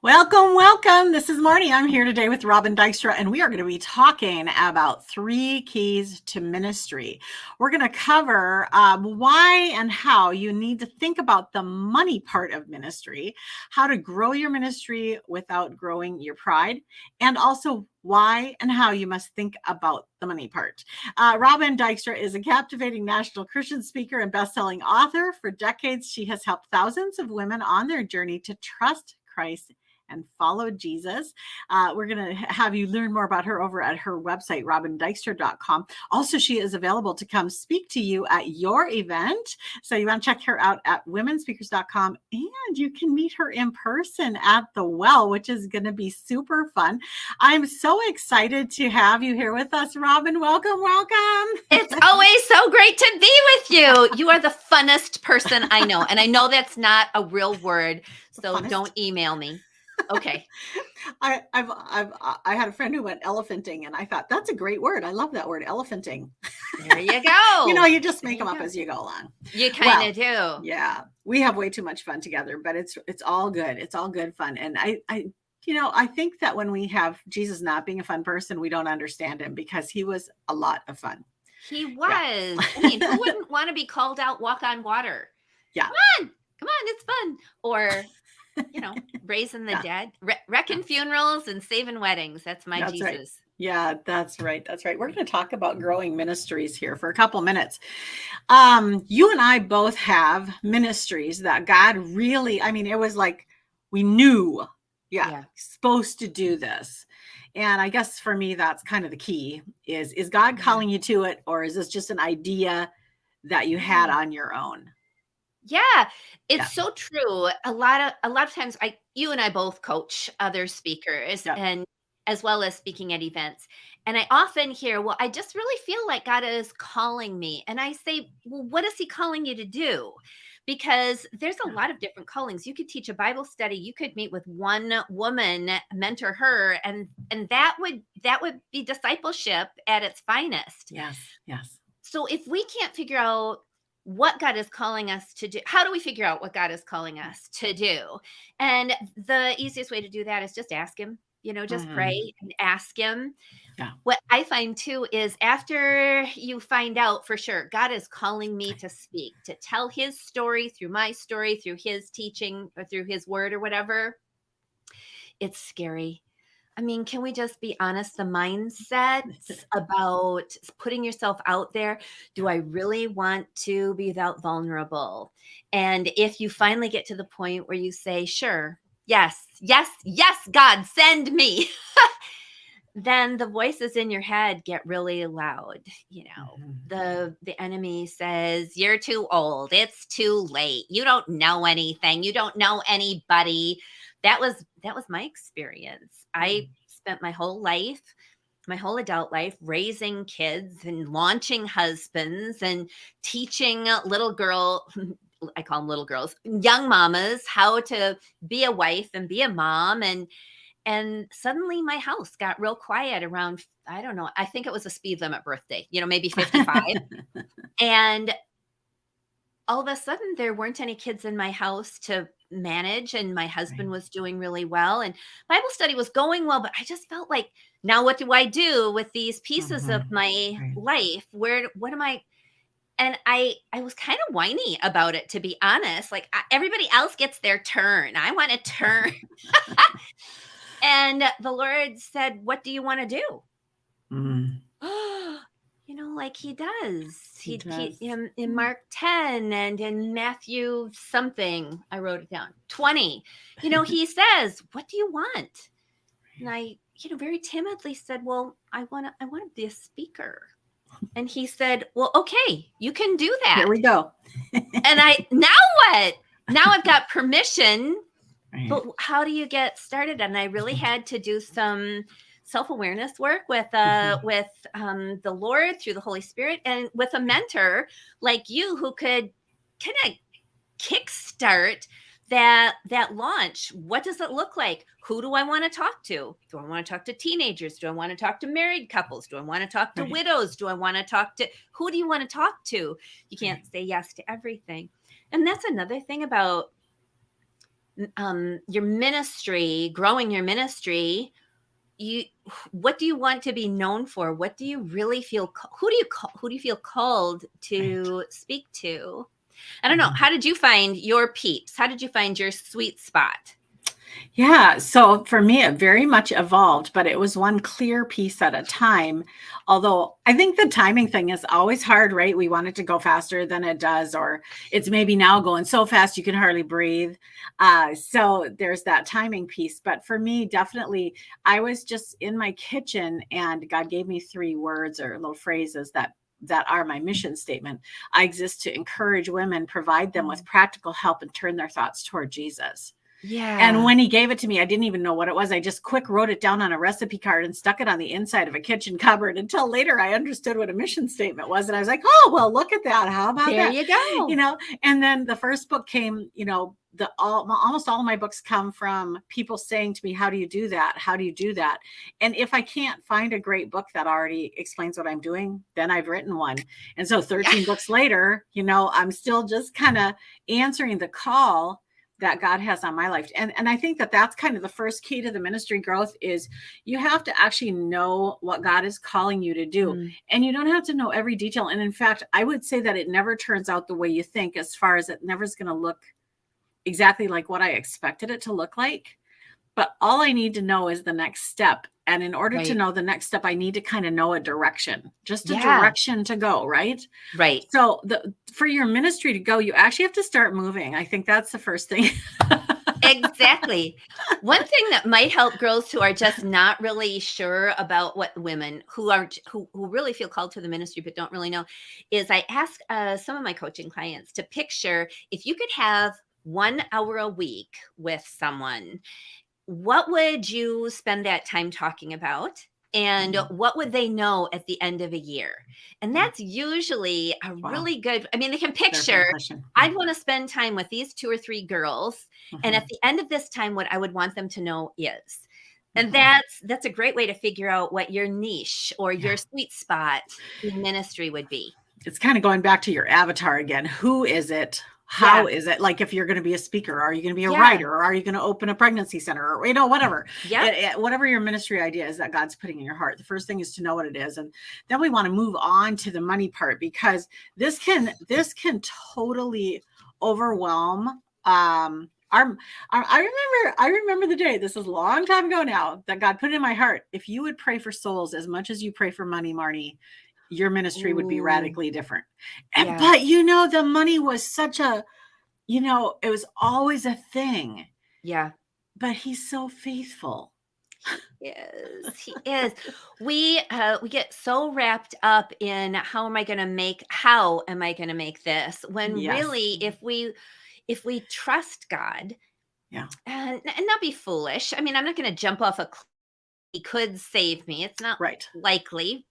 Welcome, welcome. This is Marnie. I'm here today with Robyn Dykstra, and we are going to be talking about 3 keys to ministry. We're going to cover why and how you need to think about the money part of ministry, how to grow your ministry without growing your pride, and also why and how you must think about the money part. Robyn Dykstra is a captivating national Christian speaker and best-selling author. For decades, she has helped thousands of women on their journey to trust Christ and follow Jesus. We're going to have you learn more about her over at her website, robyndykstra.com. Also, she is available to come speak to you at your event. So you want to check her out at womenspeakers.com, and you can meet her in person at the Well, which is going to be super fun. I'm so excited to have you here with us, Robyn. Welcome, welcome. It's always so great to be with you. You are the funnest person I know. And I know that's not a real word, so don't email me. Okay. I had a friend who went elephanting, and I thought that's a great word. I love that word, elephanting. There you go. You just make them up as you go along. You kind of do. Yeah, we have way too much fun together, but it's all good. It's all good fun, and I think that when we have Jesus not being a fun person, we don't understand him, because he was a lot of fun. He was. Yeah. I mean, who wouldn't want to be called out, walk on water? Yeah. Come on, it's fun. Or raising the dead, wrecking funerals and saving weddings. That's Jesus. Right. Yeah, that's right. That's right. We're going to talk about growing ministries here for a couple minutes. You and I both have ministries that God really, it was like we knew, supposed to do this. And I guess for me, that's kind of the key is God calling you to it, or is this just an idea that you had on your own? Yeah, it's so true. A lot of times you and I both coach other speakers and as well as speaking at events. And I often hear, well, I just really feel like God is calling me. And I say, well, what is he calling you to do? Because there's a lot of different callings. You could teach a Bible study. You could meet with one woman, mentor her, and that would be discipleship at its finest. Yes. So if we can't figure out what God is calling us to do, how do we figure out what God is calling us to do? And the easiest way to do that is just ask him, just pray and ask him. Yeah. What I find too is after you find out for sure, God is calling me to speak, to tell his story through my story, through his teaching or through his word or whatever. It's scary. I mean, can we just be honest? The mindset about putting yourself out there. Do I really want to be that vulnerable? And if you finally get to the point where you say, sure, yes, God, send me, then the voices in your head get really loud. The enemy says, you're too old. It's too late. You don't know anything. You don't know anybody. That was my experience. I spent my whole adult life raising kids and launching husbands and teaching little girl, I call them little girls, young mamas, how to be a wife and be a mom. And suddenly my house got real quiet around, I don't know, I think it was a speed limit birthday, maybe 55. And all of a sudden there weren't any kids in my house to manage, and my husband was doing really well, and Bible study was going well, but I just felt like, now what do I do with these pieces of my life? What am I? And I was kind of whiny about it, to be honest. Like, everybody else gets their turn. I want a turn. And the Lord said, what do you want to do? Like he does. He in Mark 10 and in Matthew something, I wrote it down, 20, he says, what do you want? And I, very timidly said, well, I want to be a speaker. And he said, well, okay, you can do that. Here we go. And now what? Now I've got permission, but how do you get started? And I really had to do some self-awareness work with the Lord through the Holy Spirit, and with a mentor like you who could kind of kickstart that launch. What does it look like? Who do I want to talk to? Do I want to talk to teenagers? Do I want to talk to married couples? Do I want to talk to widows? Do I want to talk to, who do you want to talk to? You can't say yes to everything. And that's another thing about your ministry, growing your ministry, you what do you want to be known for? What do you really feel who do you feel called Right. to speak to? I don't know. Mhm. How did you find your peeps? How did you find your sweet spot? Yeah, so for me, it very much evolved, but it was one clear piece at a time. Although I think the timing thing is always hard, right? We want it to go faster than it does, or it's maybe now going so fast you can hardly breathe. So there's that timing piece. But for me, definitely, I was just in my kitchen and God gave me 3 words or little phrases that are my mission statement. I exist to encourage women, provide them with Mm. practical help, and turn their thoughts toward Jesus. And Yeah. when he gave it to me, I didn't even know what it was. I just quick wrote it down on a recipe card and stuck it on the inside of a kitchen cupboard until later I understood what a mission statement was. And I was like, oh, well, look at that. How about There that? you go. And then the first book came, almost all of my books come from people saying to me, how do you do that? How do you do that? And if I can't find a great book that already explains what I'm doing, then I've written one. And so Yeah. 13 books later, I'm still just kind of answering the call that God has on my life. And I think that that's kind of the first key to the ministry growth is you have to actually know what God is calling you to do. Mm, And you don't have to know every detail. And in fact, I would say that it never turns out the way you think, as far as it never is going to look exactly like what I expected it to look like. But all I need to know is the next step. And in order to right. know the next step, I need to kind of know a direction, just a Yeah. direction to go, right? Right. So for your ministry to go, you actually have to start moving. I think that's the first thing. Exactly. One thing that might help girls who are just not really sure about what women who really feel called to the ministry but don't really know is I ask some of my coaching clients to picture if you could have 1 hour a week with someone, what would you spend that time talking about? And Mm, what would they know at the end of a year? And mm. that's usually a Wow, really good, I mean, they can they're a great picture, question. Yeah. I'd want to spend time with these 2 or 3 girls. And at Mhm, the end of this time, what I would want them to know is, and mhm. that's a great way to figure out what your niche or Yeah. your sweet spot in ministry would be. It's kind of going back to your avatar again. Who is it? Yeah. How is it? Like if you're going to be a speaker, are you going to be a Yeah. writer, or are you going to open a pregnancy center, or whatever. Yep. Whatever your ministry idea is that God's putting in your heart. The first thing is to know what it is, and then we want to move on to the money part, because this can totally overwhelm our I remember the day, this is a long time ago now, that God put in my heart, if you would pray for souls as much as you pray for money, Marnie, your ministry would be Ooh. radically different. Yeah. But the money was such a, it was always a thing, Yeah. but he's so faithful. He is. He is. We get so wrapped up in how am I gonna make this, when Yes. really if we trust God Yeah. and not be foolish. I mean, I'm not gonna jump off a cliff. He could save me. It's not Right. likely,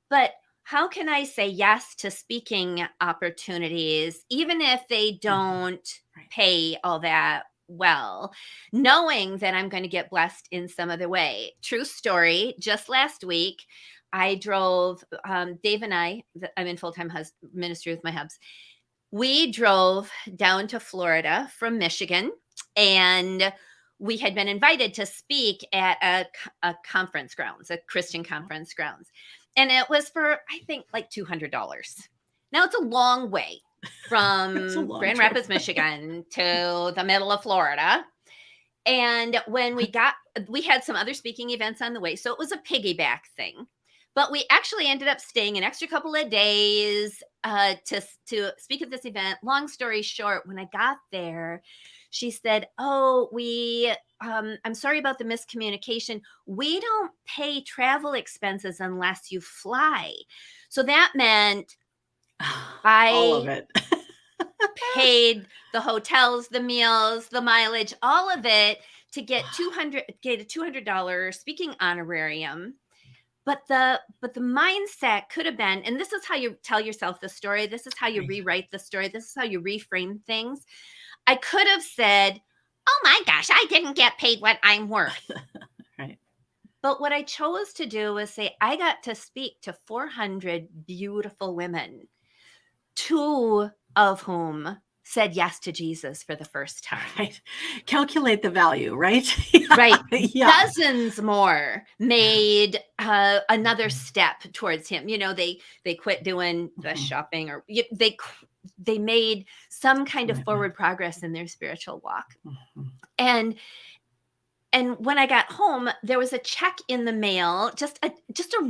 but how can I say yes to speaking opportunities, even if they Mhm. don't Right. pay all that well, knowing that I'm going to get blessed in some other way? True story. Just last week, I drove, Dave and I'm in full time ministry with my hubs. We drove down to Florida from Michigan, and we had been invited to speak at a conference grounds, a Christian conference grounds. And it was for, I think, like $200. Now, it's a long way It's a from long Grand trip. Rapids, Michigan to the middle of Florida. And when we had some other speaking events on the way. So it was a piggyback thing. But we actually ended up staying an extra couple of days to speak at this event. Long story short, when I got there, she said, "Oh, I'm sorry about the miscommunication. We don't pay travel expenses unless you fly." So that meant All of I it. paid the hotels, the meals, the mileage, all of it to get a $200 speaking honorarium. But the mindset could have been, and this is how you tell yourself the story, this is how you Right. rewrite the story, this is how you reframe things. I could have said, "Oh my gosh, I didn't get paid what I'm worth." Right. But what I chose to do was say, I got to speak to 400 beautiful women, two of whom said yes to Jesus for the first time. Right. Calculate the value, right? Right. Yeah. Dozens more made another step towards him. They quit doing the shopping, or they made some kind of forward progress in their spiritual walk. And when I got home, there was a check in the mail, just a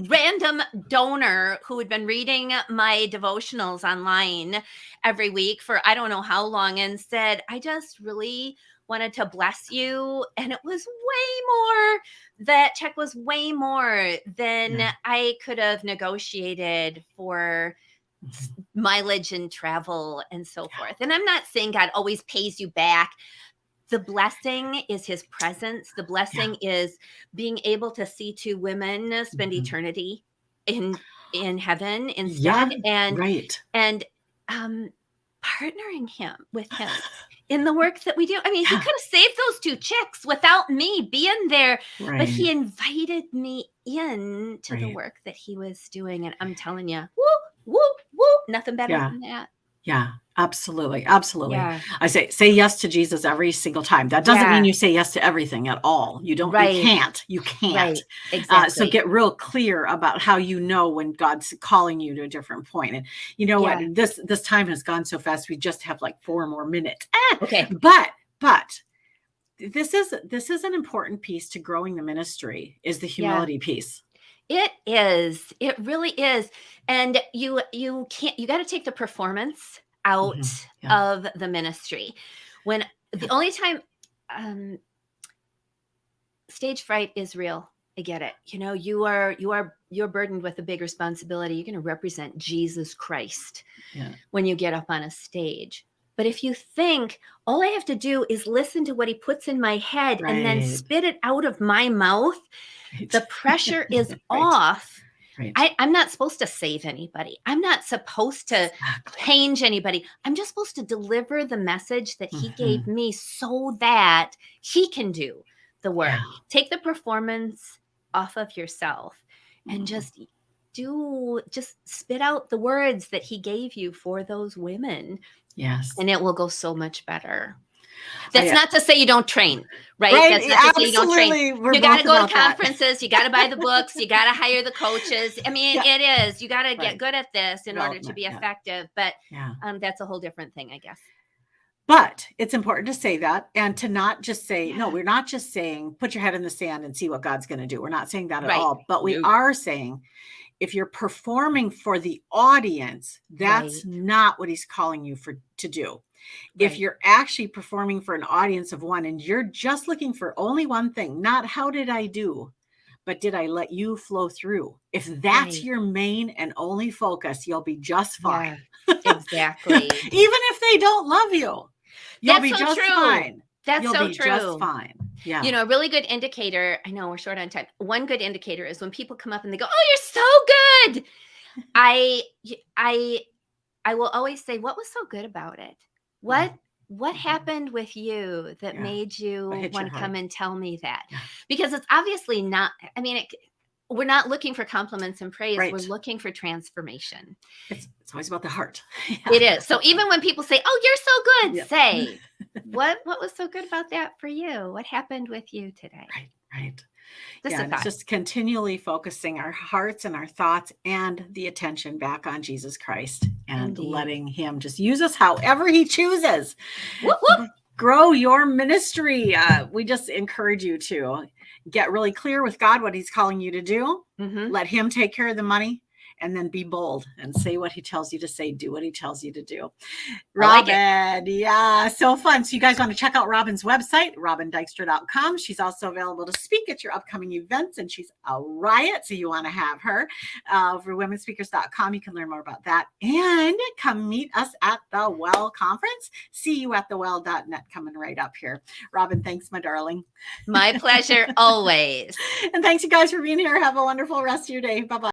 random donor who had been reading my devotionals online every week for I don't know how long, and said, I just really wanted to bless you. And it was that check was way more than I could have negotiated for mileage and travel and so forth. And I'm not saying God always pays you back. The blessing is his presence. The blessing is being able to see two women spend eternity in heaven instead, and partnering with him in the work that we do. I mean, he could have saved those two chicks without me being there, but he invited me in to the work that he was doing. And I'm telling you, nothing better than that. Yeah, absolutely. Absolutely. Yeah. I say yes to Jesus every single time. That doesn't mean you say yes to everything at all. You don't, you can't. Right. Exactly. So get real clear about how you know when God's calling you to a different point. And you know what, this time has gone so fast. We just have like 4 more minutes. Okay. But this is an important piece to growing the ministry, is the humility piece. It is. It really is. And you got to take the performance out of the ministry. When the only time stage fright is real. I get it. You're burdened with a big responsibility. You're going to represent Jesus Christ when you get up on a stage. But if you think all I have to do is listen to what he puts in my head and then spit it out of my mouth, the pressure is off. Right. I'm not supposed to save anybody. I'm not supposed to change anybody. I'm just supposed to deliver the message that he gave me so that he can do the work. Yeah. Take the performance off of yourself and just spit out the words that he gave you for those women. Yes. And it will go so much better. That's not to say you don't train, right? That's not to say you don't train. You got to go to conferences. You got to buy the books. You got to hire the coaches. I mean, it is. You got to get good at this in order to be effective. But that's a whole different thing, I guess. But it's important to say that, and to not just say, no, we're not just saying, put your head in the sand and see what God's going to do. We're not saying that at all. But we are saying, if you're performing for the audience, that's not what he's calling you to do. If you're actually performing for an audience of one and you're just looking for only one thing, not how did I do, but did I let you flow through? If that's your main and only focus, you'll be just fine. Exactly. Even if they don't love you, you'll be just fine. That's You'll so be true. Just fine. Yeah. A really good indicator, I know we're short on time. One good indicator is when people come up and they go, "Oh, you're so good." I will always say, "What was so good about it? What happened with you that made you want to come and tell me that?" Yeah. Because it's obviously not, we're not looking for compliments and praise. We're looking for transformation. It's always about the heart. It is. So even when people say, "Oh, you're so good," say, what was so good about that for you? What happened with you today? Right. It's just continually focusing our hearts and our thoughts and the attention back on Jesus Christ and letting him just use us however he chooses. Whoop, whoop. Grow your ministry. We just encourage you to get really clear with God what he's calling you to do. Let him take care of the money, and then be bold and say what he tells you to say, do what he tells you to do. Robyn, so fun. So you guys want to check out Robyn's website, robyndykstra.com. She's also available to speak at your upcoming events, and she's a riot. So you want to have her over womenspeakers.com. You can learn more about that, and come meet us at the Well Conference. See you at thewell.net coming right up here. Robyn, thanks, my darling. My pleasure, always. And thanks you guys for being here. Have a wonderful rest of your day. Bye-bye.